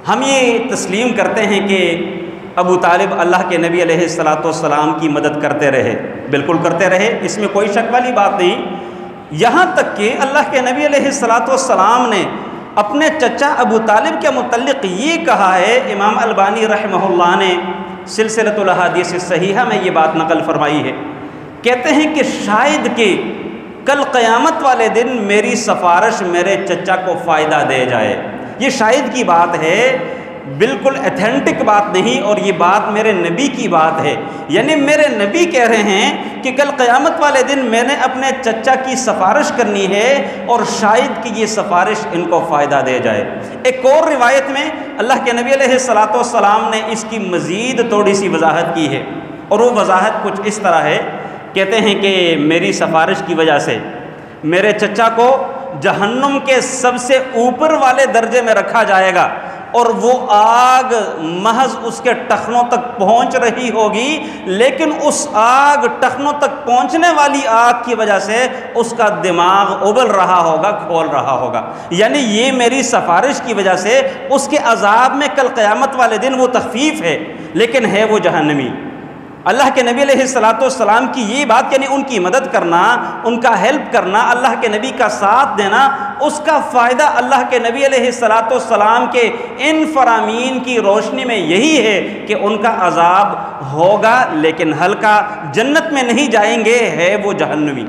ہم یہ تسلیم کرتے ہیں کہ ابو طالب اللہ کے نبی علیہ السلام کی مدد کرتے رہے، بالکل کرتے رہے، اس میں کوئی شک والی بات نہیں، یہاں تک کہ اللہ کے نبی علیہ السلام نے اپنے چچا ابو طالب کے متعلق یہ کہا ہے، امام البانی رحمہ اللہ نے سلسلۃ الاحادیث الصحیحہ میں یہ بات نقل فرمائی ہے، کہتے ہیں کہ شاید کہ کل قیامت والے دن میری سفارش میرے چچا کو فائدہ دے جائے۔ یہ شاید کی بات ہے، بالکل ایتھینٹک بات نہیں، اور یہ بات میرے نبی کی بات ہے، یعنی میرے نبی کہہ رہے ہیں کہ کل قیامت والے دن میں نے اپنے چچا کی سفارش کرنی ہے اور شاید کہ یہ سفارش ان کو فائدہ دے جائے۔ ایک اور روایت میں اللہ کے نبی علیہ السلام نے اس کی مزید تھوڑی سی وضاحت کی ہے، اور وہ وضاحت کچھ اس طرح ہے، کہتے ہیں کہ میری سفارش کی وجہ سے میرے چچا کو جہنم کے سب سے اوپر والے درجے میں رکھا جائے گا، اور وہ آگ محض اس کے ٹخنوں تک پہنچ رہی ہوگی، لیکن اس آگ ٹخنوں تک پہنچنے والی آگ کی وجہ سے اس کا دماغ ابل رہا ہوگا، کھول رہا ہوگا، یعنی یہ میری سفارش کی وجہ سے اس کے عذاب میں کل قیامت والے دن وہ تخفیف ہے، لیکن ہے وہ جہنمی۔ اللہ کے نبی علیہ السلام کی یہ بات، یعنی ان کی مدد کرنا، ان کا ہیلپ کرنا، اللہ کے نبی کا ساتھ دینا، اس کا فائدہ اللہ کے نبی علیہ السلام کے ان فرامین کی روشنی میں یہی ہے کہ ان کا عذاب ہوگا لیکن ہلکا، جنت میں نہیں جائیں گے، ہے وہ جہنمی۔